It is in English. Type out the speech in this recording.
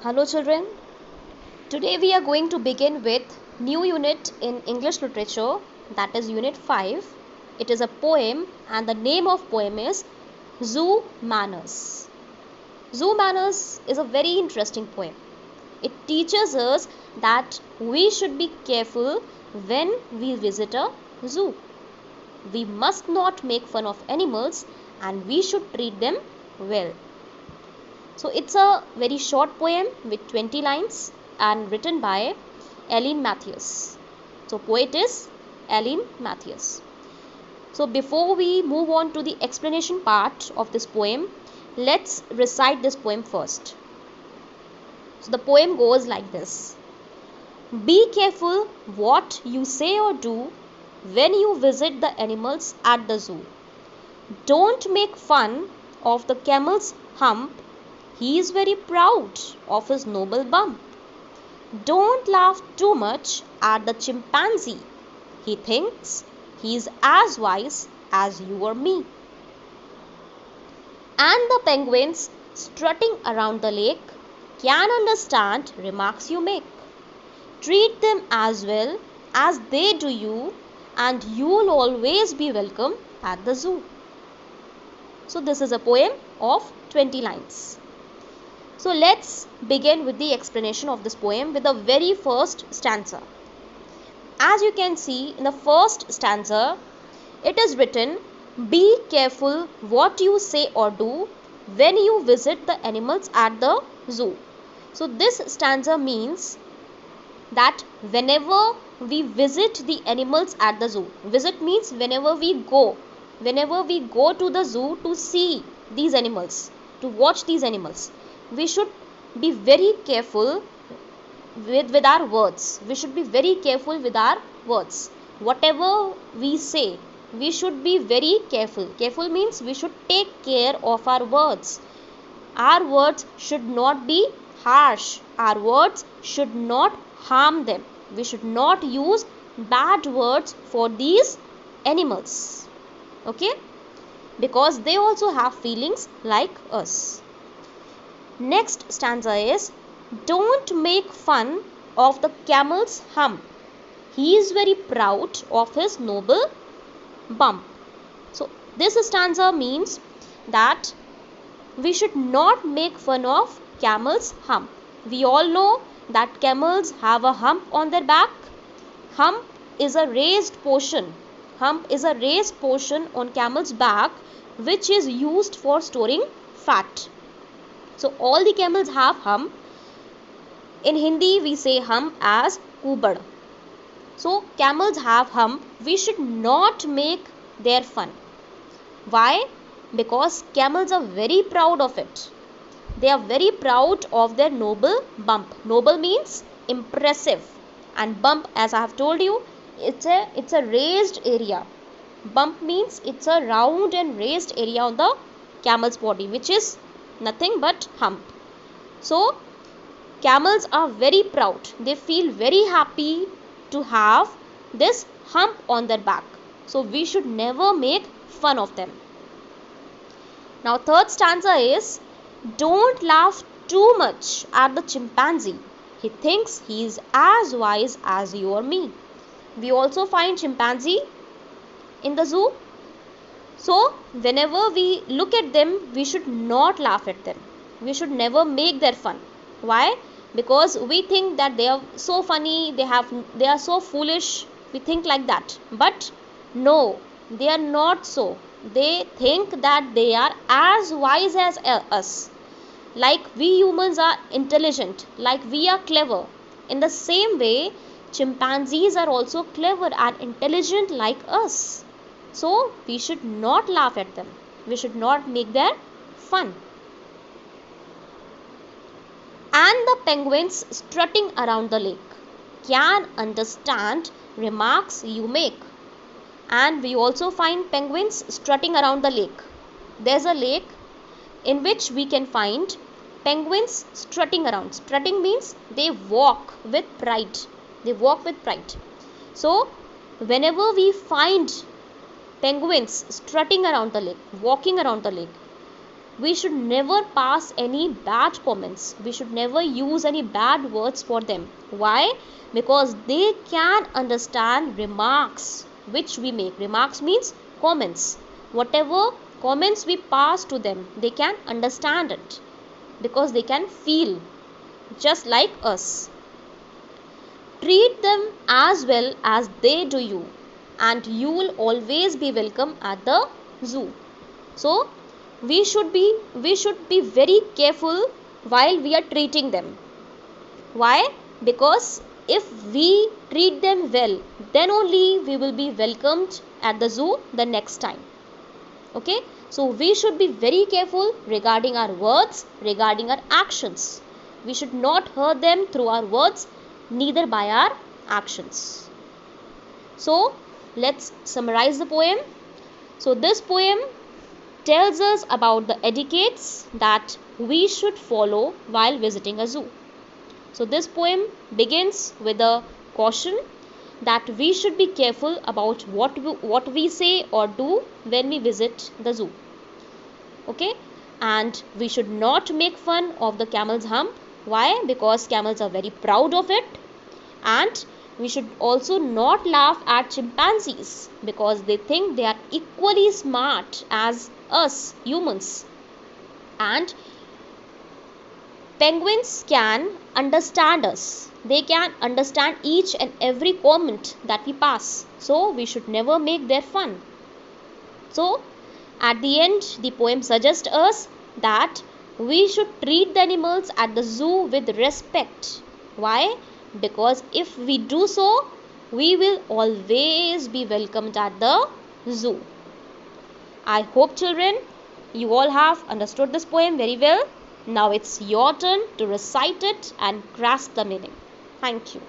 Hello children. Today we are going to begin with new unit in English literature, that is unit 5. It is a poem and the name of poem is Zoo Manners. Zoo Manners is a very interesting poem. It teaches us that we should be careful when we visit a zoo. We must not make fun of animals and we should treat them well. So it's a very short poem with 20 lines and written by Eileen Matthews. So poet is Eileen Matthews. So before we move on to the explanation part of this poem, let's recite this poem first. So the poem goes like this. Be careful what you say or do when you visit the animals at the zoo. Don't make fun of the camel's hump. He is very proud of his noble bump. Don't laugh too much at the chimpanzee. He thinks he is as wise as you or me. And the penguins strutting around the lake can understand remarks you make. Treat them as well as they do you, and you'll always be welcome at the zoo. So this is a poem of 20 lines. So let's begin with the explanation of this poem with the very first stanza. As you can see in the first stanza, it is written, be careful what you say or do when you visit the animals at the zoo. So this stanza means that whenever we visit the animals at the zoo, visit means whenever we go to the zoo to see these animals, to watch these animals, we should be very careful with our words. We should be very careful with our words. Whatever we say, we should be very careful. Careful means we should take care of our words. Our words should not be harsh. Our words should not harm them. We should not use bad words for these animals. Okay? Because they also have feelings like us. Next stanza is, don't make fun of the camel's hump. He is very proud of his noble bump. So this stanza means that we should not make fun of camel's hump. We all know that camels have a hump on their back. Hump is a raised portion. Hump is a raised portion on camel's back which is used for storing fat. So all the camels have hump. In Hindi we say hump as kubad. So camels have hump. We should not make their fun. Why? Because camels are very proud of it. They are very proud of their noble bump. Noble means impressive, and bump, as I have told you, it's a raised area. Bump means it's a round and raised area on the camel's body, which is nothing but hump. So camels are very proud. They feel very happy to have this hump on their back. So we should never make fun of them. Now third stanza is, don't laugh too much at the chimpanzee. He thinks he is as wise as you or me. We also find chimpanzee in the zoo. So whenever we look at them, we should not laugh at them. We should never make their fun. Why? Because we think that they are so funny, they are so foolish. We think like that. But no, they are not so. They think that they are as wise as us. Like we humans are intelligent, like we are clever. In the same way, chimpanzees are also clever and intelligent like us. So we should not laugh at them. We should not make their fun. And the penguins strutting around the lake can understand remarks you make. And we also find penguins strutting around the lake. There's a lake in which we can find penguins strutting around. Strutting means they walk with pride. They walk with pride. So whenever we find penguins strutting around the lake, walking around the lake, we should never pass any bad comments. We should never use any bad words for them. Why? Because they can understand remarks which we make. Remarks means comments. Whatever comments we pass to them, they can understand it because they can feel just like us. Treat them as well as they do you, and you will always be welcome at the zoo. So we should be very careful while we are treating them. Why? Because if we treat them well, then only we will be welcomed at the zoo the next time. Okay, so we should be very careful regarding our words, regarding our actions. We should not hurt them through our words, neither by our actions. So let's summarize the poem. So this poem tells us about the etiquettes that we should follow while visiting a zoo. So this poem begins with a caution that we should be careful about what we say or do when we visit the zoo. Okay, and we should not make fun of the camel's hump. Why? Because camels are very proud of it. And we should also not laugh at chimpanzees because they think they are equally smart as us humans. And penguins can understand us. They can understand each and every comment that we pass. So we should never make their fun. So at the end, the poem suggests us that we should treat the animals at the zoo with respect. Why? Because if we do so, we will always be welcomed at the zoo. I hope, children, you all have understood this poem very well. Now it's your turn to recite it and grasp the meaning. Thank you.